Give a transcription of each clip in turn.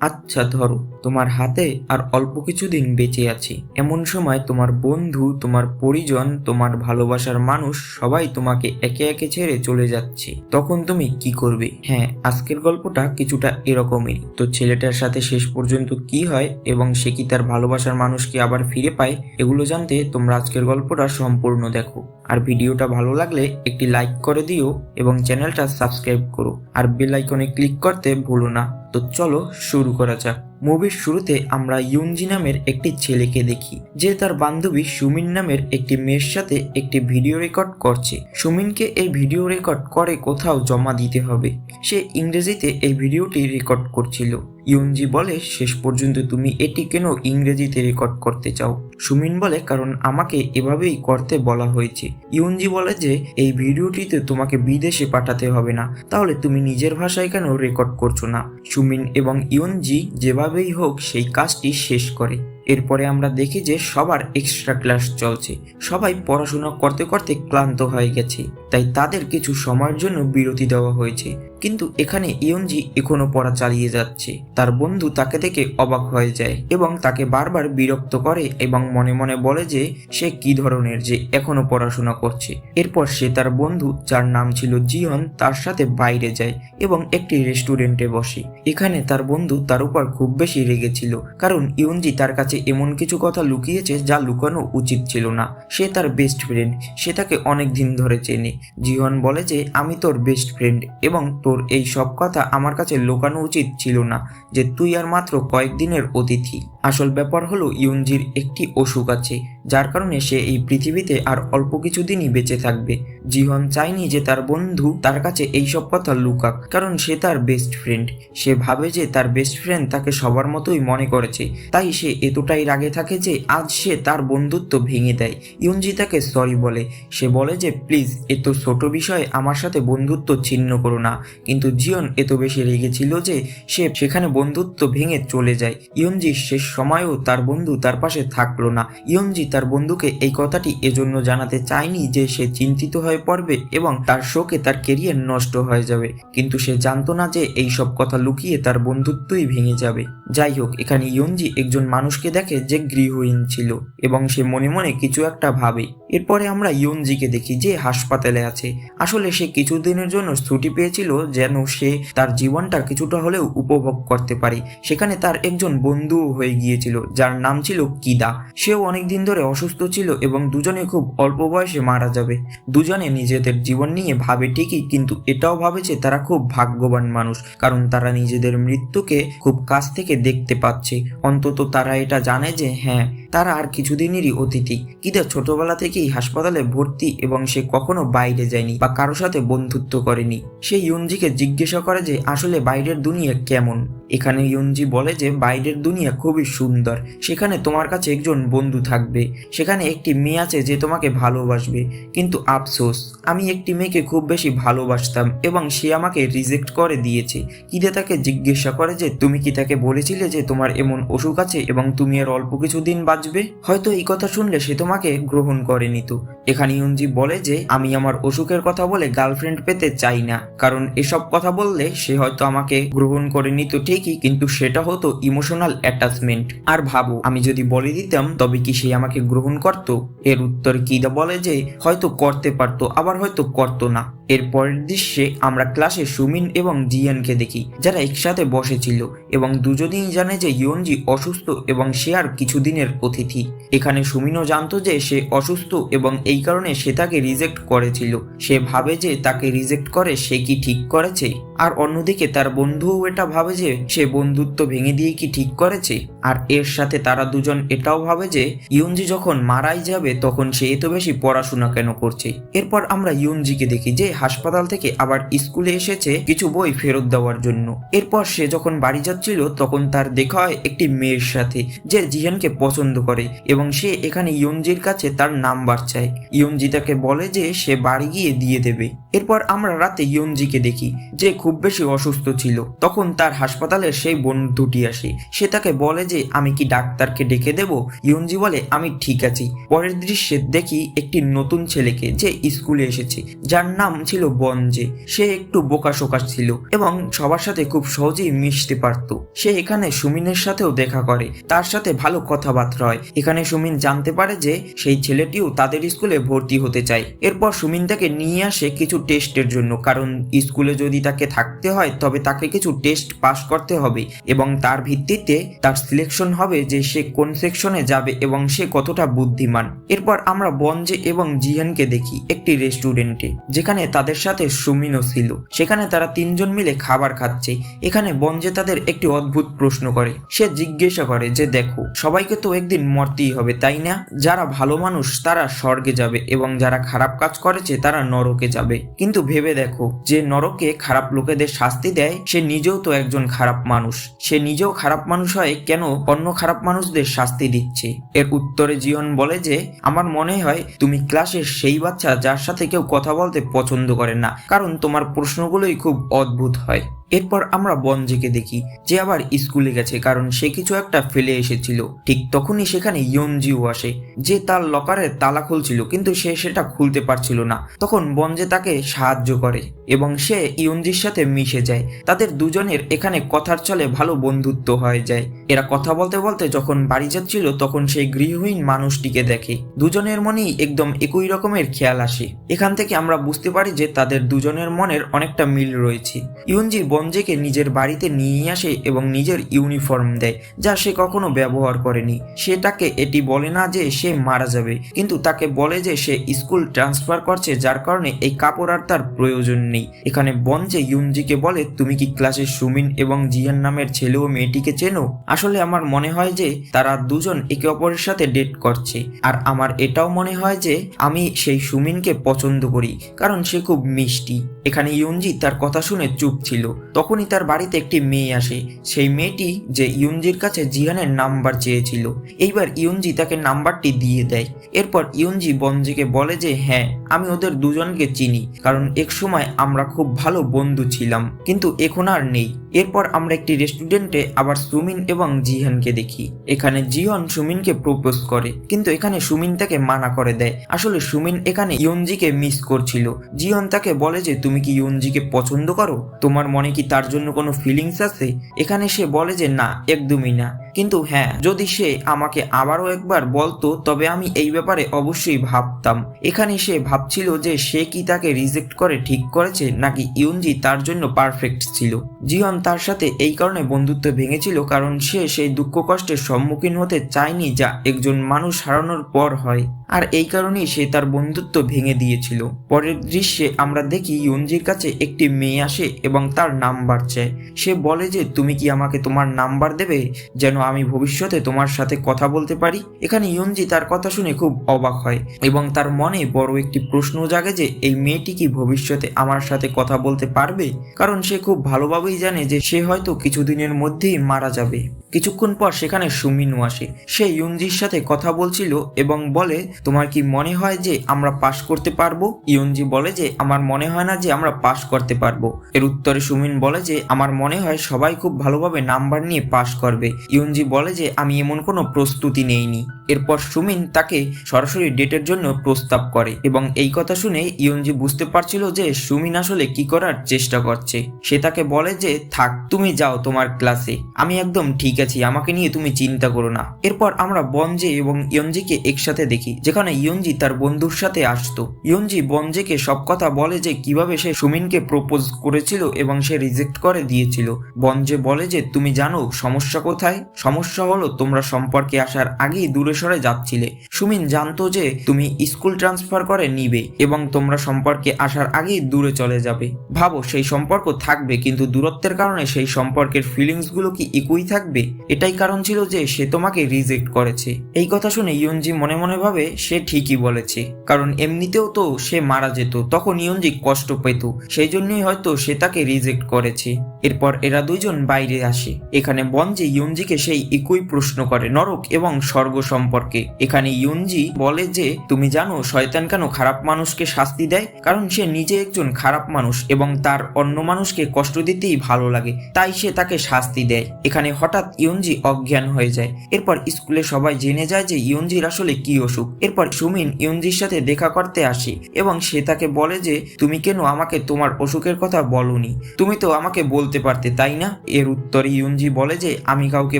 আচ্ছা ধরো তোমার হাতে আর অল্প কিছুদিন বেঁচে আছে। এমন সময় তোমার বন্ধু, তোমার পরিজন, তোমার ভালোবাসার মানুষ সবাই তোমাকে একে একে ছেড়ে চলে যাচ্ছে। তখন তুমি কি করবে? হ্যাঁ, আজকের গল্পটা কিছুটা এরকমই। তো ছেলেটার সাথে শেষ পর্যন্ত কি হয় এবং সে কি তার ভালোবাসার মানুষকে আবার ফিরে পায়, এগুলো জানতে তোমরা আজকের গল্পটা সম্পূর্ণ দেখো। আর ভিডিওটা ভালো লাগলে একটি লাইক করে দিও এবং চ্যানেলটা সাবস্ক্রাইব করো আর বেল আইকনে ক্লিক করতে ভুলো না। তো চলো শুরু করা যাক। মুভির শুরুতে আমরা ইউনজি নামের একটি ছেলেকে দেখি যে তার বান্ধবী সুমিন নামের একটি মেয়ের সাথে একটি ভিডিও রেকর্ড করছে। সুমিনকে এই ভিডিও রেকর্ড করে কোথাও জমা দিতে হবে। সে ইংরেজিতে এই ভিডিওটি রেকর্ড করছিল। ইউনজি বলে, শেষ পর্যন্ত তুমি এটি কেন ইংরেজিতে রেকর্ড করতে চাও? সুমিন বলে, কারণ আমাকে এভাবেই করতে বলা হয়েছে। ইউনজি বলে যে এই ভিডিওটিতে তোমাকে বিদেশে পাঠাতে হবে না, তাহলে তুমি নিজের ভাষায় কেন রেকর্ড করছো না? সুমিন এবং ইউনজি যেভাবেই হোক সেই কাজটি শেষ করে। এরপরে আমরা দেখি যে সবার এক্সট্রা ক্লাস চলছে। সবাই পড়াশোনা করতে করতে ক্লান্ত হয়ে গেছে, তাই তাদের কিছু সময়ের জন্য বিরতি দেওয়া হয়েছে। কিন্তু এখানে ইয়নজি এখনো পড়া চালিয়ে যাচ্ছে। তার বন্ধু তাকে দেখে অবাক হয়ে যায় এবং তাকে বারবার বিরক্ত করে এবং মনে মনে বলে যে সে কি ধরনের যে এখনো পড়াশোনা করছে। এরপর সে তার বন্ধু, যার নাম ছিল জিয়ন, তার সাথে বাইরে যায় এবং একটি রেস্টুরেন্টে বসে। এখানে তার বন্ধু তার উপর খুব বেশি রেগেছিল, কারণ ইয়নজি তার কাছে এমন কিছু কথা লুকিয়েছে যা লুকানো উচিত ছিল না। সে তার বেস্ট ফ্রেন্ড, সে তাকে অনেক দিন ধরে চেনে। জিয়ন বলে যে আমি তোর বেস্ট ফ্রেন্ড এবং তোর এই সব কথা আমার কাছে লুকানো উচিত ছিল না, যে তুই আর মাত্র কয়েকদিনের অতিথি। আসল ব্যাপার হলো ইউনজির একটি অসুখ আছে, যার কারণে সে এই পৃথিবীতে আর অল্প কিছুদিনই বেঁচে থাকবে। জিহন চায়নি যে তার বন্ধু তার কাছে এই সব কথা লুকাক, কারণ সে তার বেস্ট ফ্রেন্ড। সে ভাবে যে তার বেস্ট ফ্রেন্ড তাকে সবার মতোই মনে করেছে, তাই সে এতটাই রাগে থাকে যে আজ সে তার বন্ধুত্ব ভেঙে দেয়। ইউনজি তাকে সরি বলে। সে বলে যে প্লিজ এত ছোট বিষয়ে আমার সাথে বন্ধুত্ব ছিন্ন করো না। কিন্তু জিয়ন এত বেশি রেগেছিল যে সে সেখানে বন্ধুত্ব ভেঙে চলে যায়। ইয়নজি শেষ সময়েও তার বন্ধু তার পাশে থাকলো না। ইয়নজি তার বন্ধুকে এই কথাটি এজন্য জানাতে চায়নি যে সে চিন্তিত হয়ে পড়বে এবং তার শোকে তার কেরিয়ার নষ্ট হয়ে যাবে, কিন্তু সে জানতো না যে এই সব কথা লুকিয়ে তার বন্ধুত্বই ভেঙে যাবে। যাই হোক, এখানে ইয়নজি একজন মানুষকে দেখে যে গৃহহীন ছিল এবং সে মনে মনে কিছু একটা ভাবে। এরপরে আমরা ইয়নজিকে দেখি যে হাসপাতালে আছে। আসলে সে কিছুদিনের জন্য ছুটি পেয়েছিল যেন সে তার জীবনটা কিছুটা হলেও উপভোগ করতে পারে। সেখানে তার একজন বন্ধু হয়ে গিয়েছিল যার নাম ছিল কিদা। সেও অনেকদিন ধরে অসুস্থ ছিল এবং দুজনে খুব অল্প বয়সে মারা যাবে। দুজনে নিজেদের জীবন নিয়ে ভাবে ঠিকই, কিন্তু এটাও ভাবে যে তারা খুব ভাগ্যবান মানুষ, কারণ তারা নিজেদের মৃত্যুকে খুব কাছ থেকে দেখতে পাচ্ছে। অন্তত তারা এটা জানে যে হ্যাঁ, তারা আর কিছুদিনেরই অতিথি। কিদা ছোটবেলা থেকেই হাসপাতালে ভর্তি এবং সে কখনো বাইরে যায়নি বা কারো সাথে বন্ধুত্ব করেনি। সে ইয়নজিকে জিজ্ঞাসা করে যে আসলে বাইরের দুনিয়া কেমন। এখানে ইয়নজি বলে যে বাইরের দুনিয়া খুবই সুন্দর, সেখানে তোমার কাছে একজন বন্ধু থাকবে, সেখানে একটি মেয়ে আছে যে তোমাকে ভালোবাসবে। কিন্তু আফসোস, আমি একটি মেয়েকে খুব বেশি ভালোবাসতাম এবং সে আমাকে রিজেক্ট করে দিয়েছে। কিদা তাকে জিজ্ঞাসা করে যে তুমি কি তাকে বলেছিলে যে তোমার এমন অসুখ আছে এবং তুমি আর অল্প কিছুদিন বাঁচবে? হয়তো এই কথা শুনলে সে তোমাকে গ্রহণ করে নিত। এখানে ইয়নজি বলে যে আমি আমার অসুখের কথা বলে গার্লফ্রেন্ড পেতে চাই না, কারণ এসব কথা বললে সে হয়তো আমাকে গ্রহণ করে নিত ঠিকই, কিন্তু সেটা হতো ইমোশনাল অ্যাটাচমেন্ট। আর ভাবো, আমি যদি বলে দিতাম তবে কি সে আমাকে গ্রহণ করত? এর উত্তর কিদা বলে যে হয়তো করতে পারতো, আবার হয়তো করতো না। এর পরের দৃশ্যে আমরা ক্লাসে সুমিন এবং জিয়ানকে দেখি, যারা একসাথে বসেছিল এবং দুজনেই জানে যে ইয়নজি অসুস্থ এবং সে আর কিছুদিনের অতিথি। এখানে সুমিনও জানতো যে সে অসুস্থ এবং এই কারণে সে তাকে রিজেক্ট করেছিল। সে ভাবে যে তাকে রিজেক্ট করে সে কি ঠিক করেছে? আর অন্যদিকে তার বন্ধুও এটা ভাবে যে সে বন্ধুত্ব ভেঙে দিয়ে কি ঠিক করেছে। আর এর সাথে তারা দুজন এটাও ভাবে যে ইয়নজি যখন মারাই যাবে তখন সে এত বেশি পড়াশোনা কেন করছে। এরপর আমরা ইয়নজিকে দেখি যে হাসপাতাল থেকে আবার স্কুলে এসেছে কিছু বই ফেরত দেওয়ার জন্য। এরপর সে যখন বাড়ি যাচ্ছিল তখন তার দেখা হয় একটি মেয়ের সাথে যে জিহানকে পছন্দ করে এবং সে এখানে ইয়নজির কাছে তার নাম্বার চায়। ইয়নজি তাকে বলে যে সে বাড়ি গিয়ে দিয়ে দেবে। এরপর আমরা রাতে ইয়নজিকে দেখি যে খুব বেশি অসুস্থ ছিল। তখন তার হাসপাতালের সেই বন্ধুটি আসে। সে তাকে বলে যে আমি কি ডাক্তারকে ডেকে দেব? ইয়নজি বলে আমি ঠিক আছি। পরের দৃশ্যে দেখি একটি নতুন ছেলেকে যে স্কুলে এসেছে, যার নাম ছিল বনজে। সে একটু বোকাশোকা ছিল এবং সবার সাথে খুব সহজেই মিশতে পারত। সে এখানে সুমিনের সাথেও দেখা করে, তার সাথে ভালো কথাবার্তা হয়। এখানে সুমিন জানতে পারে যে সেই ছেলেটিও তাদের স্কুলে ভর্তি হতে চায়। এরপর সুমিন তাকে নিয়ে আসে কিছু টেস্টের জন্য, কারণ স্কুলে যদি তাকে থাকতে হয় তবে তাকে কিছু টেস্ট পাস করতে হবে এবং তার ভিত্তিতে তার সিলেকশন হবে যে সে কোন সেকশনে যাবে এবং সে কতটা বুদ্ধিমান। এরপর আমরা বনজে এবং জিহানকে দেখি একটি রেস্টুরেন্টে, যেখানে তাদের সাথে সুমিনও ছিল। সেখানে তারা তিনজন মিলে খাবার খাচ্ছে। এখানে বনজে তাদের একটি অদ্ভুত প্রশ্ন করে। সে জিজ্ঞাসা করে যে দেখো, সবাইকে তো একদিন মরতেই হবে, তাই না? যারা ভালো মানুষ তারা স্বর্গে যাবে এবং যারা খারাপ কাজ করেছে তারা নরকে যাবে। কিন্তু ভেবে দেখো, যে নরকে খারাপ লোকেদের শাস্তি দেয় সে নিজেও তো একজন খারাপ মানুষ। সে নিজেও খারাপ মানুষ হয় কেন অন্য খারাপ মানুষদের শাস্তি দিচ্ছে? এর উত্তরে জিয়ন বলে যে আমার মনে হয় তুমি ক্লাসের সেই বাচ্চা যার সাথে কেউ কথা বলতে পছন্দ করে না, কারণ তোমার প্রশ্নগুলোই খুব অদ্ভুত হয়। এরপর আমরা বনজেকে দেখি, যে আবার স্কুলে গেছে কারণ সে কিছু একটা ফেলে এসেছিল। ঠিক তখনই সেখানে ইয়নজিও আসে, যে তার লকারের তালা খুলছিল কিন্তু সে সেটা খুলতে পারছিল না। তখন বনজে তাকে সাহায্য করে এবং সে ইয়নজির সাথে মিশে যায়। তাদের দুজনের এখানে কথার চলে ভালো বন্ধুত্ব হয়ে যায়। এরা কথা বলতে বলতে যখন বাড়ি যাচ্ছিল তখন সেই গৃহহীন মানুষটিকে দেখে। দুজনের মনেই একদম একই রকমের খেয়াল আসে। এখান থেকে আমরা বুঝতে পারি যে তাদের দুজনের মনের অনেকটা মিল রয়েছে। ইয়নজি বনজেকে নিজের বাড়িতে নিয়ে আসে এবং নিজের ইউনিফর্ম দেয়, যা সে কখনো ব্যবহার করেনি। সে তাকে এটি বলে না যে সে মারা যাবে, কিন্তু তাকে বলে যে সে স্কুল ট্রান্সফার করছে, যার কারণে এই কাপড় আর তার প্রয়োজন নেই। এখানে বনজে ইয়নজিকে বলে, তুমি কি ক্লাসের সুমিন এবং জিয়ান নামের ছেলে ও মেয়েটিকে চেনো? আসলে আমার মনে হয় যে তারা দুজন একে অপরের সাথে ডেট করছে, আর আমার এটাও মনে হয় যে আমি সেই সুমিনকে পছন্দ করি, কারণ সে খুব মিষ্টি। এখানে ইয়নজি তার কথা শুনে চুপ ছিল। তখনই তার বাড়িতে একটি মেয়ে আসে, সেই মেয়েটি যে ইয়নজির কাছে জিহানের নাম্বার চেয়েছিল। এইবার ইয়নজি তাকে নাম্বারটি দিয়ে দেয়। এরপর ইয়নজি বনজেকে বলে যে হ্যাঁ, আমি ওদের দুজনকে চিনি, কারণ এক সময় আমরা খুব ভালো বন্ধু ছিলাম, কিন্তু এখন আর নেই। এরপর আমরা একটি রেস্টুরেন্টে আবার সুমিন এবং জিহানকে দেখি। এখানে জিহন সুমিনকে প্রপোজ করে, কিন্তু এখানে সুমিন তাকে মানা করে দেয়। আসলে সুমিন এখানে ইয়নজিকে মিস করছিল। জিহন তাকে বলে যে তুমি কি ইয়নজিকে পছন্দ করো? তোমার মনে কি তার জন্য কোনো ফিলিংস আছে? এখানে সে বলে যে না, একদমই না, কিন্তু হ্যাঁ, যদি সে আমাকে আবারও একবার বলতো তবে আমি এই ব্যাপারে অবশ্যই ভাবতাম। এখানে সে ভাবছিল যে সে কি তাকে রিজেক্ট করে ঠিক করেছে, নাকি ইয়নজি তার জন্য পারফেক্ট ছিল। জিহন তার সাথে এই কারণে বন্ধুত্ব ভেঙেছিল কারণ সে সেই দুঃখ কষ্টের সম্মুখীন হতে চায়নি যা একজন মানুষ হারানোর পর হয়, আর এই কারণেই সে তার বন্ধুত্ব ভেঙে দিয়েছিল। পরের দৃশ্যে আমরা দেখি ইয়নজির কাছে একটি মেয়ে আসে এবং তার নাম্বার চায়। সে বলে যে তুমি কি আমাকে তোমার নাম্বার দেবে, যেন আমি ভবিষ্যতে তোমার সাথে কথা বলতে পারি? এখানে ইয়নজি তার কথা শুনে খুব অবাক হয় এবং তার মনে বড় একটি প্রশ্ন জাগে যে এই মেয়েটি কি ভবিষ্যতে আমার সাথে কথা বলতে পারবে, কারণ সে খুব ভালোভাবেই জানে যে সে হয়তো কিছুদিনের মধ্যেই মারা যাবে। কিছুক্ষণ পর সেখানে সুমিনও আসে। সে ইয়নজির সাথে কথা বলছিল এবং বলে তোমার কি মনে হয় যে আমরা পাশ করতে পারবো? ইয়নজি বলে যে আমার মনে হয় না যে আমরা পাশ করতে পারবো। এর উত্তরে সুমিন বলে যে আমার মনে হয় সবাই খুব ভালোভাবে নাম্বার নিয়ে পাশ করবে। ইয়নজি বলে যে আমি এমন কোনো প্রস্তুতি নেইনি। এরপর সুমিন তাকে সরাসরি ডেটের জন্য প্রস্তাব করে এবং এই কথা শুনে ইয়নজি বুঝতে পারছিল যে সুমিন আসলে কি করার চেষ্টা করছে। সে তাকে বলে যে থাক, তুমি যাও তোমার ক্লাসে, আমি একদম ঠিক আছি, আমাকে নিয়ে তুমি চিন্তা করো না। এরপর আমরা বনজে এবং ইয়নজিকে একসাথে দেখি, যেখানে ইয়নজি তার বন্ধুর সাথে আসতো। ইয়নজি বনজেকে সব কথা বলে যে কিভাবে সে সুমিনকে প্রপোজ করেছিল এবং সে রিজেক্ট করে দিয়েছিল। বনজে বলে যে তুমি জানো সমস্যা কোথায়? সমস্যা হলো তোমরা সম্পর্কে আসার আগেই দূরে সরে যাচ্ছিলে। সুমিন জানতো যে তুমি স্কুল ট্রান্সফার করে নিবে এবং তোমরা সম্পর্কে আসার আগেই দূরে চলে যাবে। ভাবো, সেই সম্পর্ক থাকবে কিন্তু দূরত্বের কারণে সেই সম্পর্কের ফিলিংস গুলো কি একই থাকবে? এটাই কারণ ছিল যে সে তোমাকে রিজেক্ট করেছে। এই কথা শুনে ইয়নজি মনে মনে ভাবে সে ঠিকই বলেছে, কারণ এমনিতেও তো সে মারা যেত, তখন ইয়নজি কষ্ট পেত, সেই জন্যই হয়তো সে তাকে রিজেক্ট করেছে। এরপর এরা দুইজন বাইরে আসে। এখানে বনজে ইয়নজিকে সেই একই প্রশ্ন করে নরক এবং স্বর্গ সম্পর্কে। এখানে ইয়নজি বলে যে তুমি জানো শয়তান কেন খারাপ মানুষকে শাস্তি দেয়? কারণ সে নিজে একজন খারাপ মানুষ এবং তার অন্য মানুষকে কষ্ট দিতেই ভালো লাগে, তাই সে তাকে শাস্তি দেয়। এখানে হঠাৎ ইয়ঞ্জি অজ্ঞান হয়ে যায়। এরপর স্কুলে সবাই জেনে যায় যে ইয়ঞ্জির আসলে কি অসুখ। এরপর সুমিন ইয়ঞ্জির সাথে দেখা করতে আসে এবং সে তাকে বলে যে তুমি কেন আমাকে তোমার অসুখের কথা বলনি, তুমি তো আমাকে বলতে পারতে তাই না? এর উত্তরে ইয়ঞ্জি বলে যে আমি কাউকে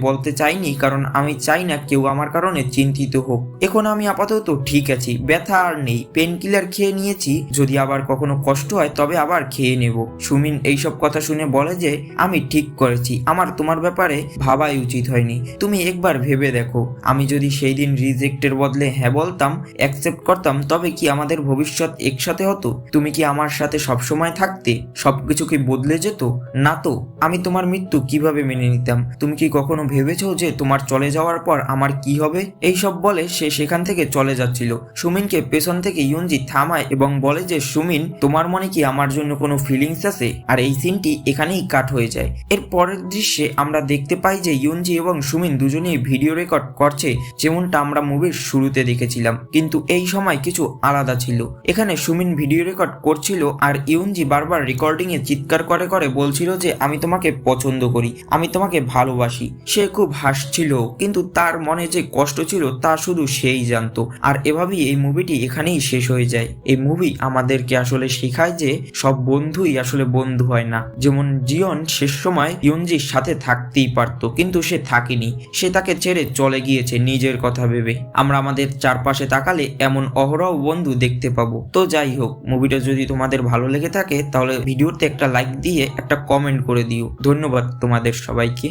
বলতে চাইনি, কারণ আমি চাই না কেউ আমার কারণে চিন্তিত হোক। এখন আমি আপাতত ঠিক আছি, ব্যথা আর নেই, পেন কিলার খেয়ে নিয়েছি, যদি আবার কখনো কষ্ট হয় তবে আবার খেয়ে নেব। সুমিন এইসব কথা শুনে বলে যে আমি ঠিক করেছি, আমার তোমার ব্যাপারে ভাবাই উচিত হয়নি। তুমি একবার ভেবে দেখো, আমি যদি সেই দিন রিজেক্টের বদলে হ্যাঁ বলতাম, অ্যাকসেপ্ট করতাম, তবে কি আমাদের ভবিষ্যৎ একসাথে হতো? তুমি কি আমার সাথে সবসময় থাকতে? সবকিছু কি বদলে যেত? না তো। আমি তোমার মৃত্যু কিভাবে মেনে নিতাম? তুমি কি কখনো ভেবেছো যে তোমার চলে যাওয়ার পর আমার কি হবে? এইসব বলে সে সেখান থেকে চলে যাচ্ছিল। সুমিনকে পেছন থেকে ইয়ঞ্জি থামায় এবং বলে যে সুমিন, তোমার মনে কি আমার জন্য কোনো ফিলিংস আছে? আর এই সিনটি এখানেই কাট হয়ে যায়। এর পরের দৃশ্যে আমরা দেখতে পাই যে ইয়ঞ্জি এবং সুমিন দুজনেই ভিডিও রেকর্ড করছে, যেমনটা আমরা মুভির শুরুতে দেখেছিলাম, কিন্তু এই সময় কিছু আলাদা ছিল। এখানে সুমিন ভিডিও রেকর্ড করছিল আর ইয়ঞ্জি বারবার রেকর্ডিং এ চিৎকার করে করে বলছিল যে আমি তোমাকে পছন্দ করি, আমি তোমাকে ভালোবাসি। সে খুব হাসছিল, কিন্তু তার মনে যে কষ্ট ছিল তা শুধু সেই জানতো। আর এভাবেই এই মুভিটি এখানেই শেষ হয়ে যায়। এই মুভি আমাদেরকে আসলে শেখায় যে সব বন্ধুই আসলে বন্ধু হয় না। যেমন জিয়ন শেষ সময় ইয়ঞ্জির সাথে থাকতেই পারতো, কিন্তু সে থাকেনি, সে তাকে ছেড়ে চলে গিয়েছে নিজের কথা ভেবে। আমরা আমাদের চারপাশে তাকালে এমন অহরহ বন্ধু দেখতে পাবো। তো যাই হোক, মুভিটা যদি তোমাদের ভালো লেগে থাকে তাহলে ভিডিওতে একটা লাইক দিয়ে একটা কমেন্ট করে দিও। ধন্যবাদ তোমাদের সবাইকে।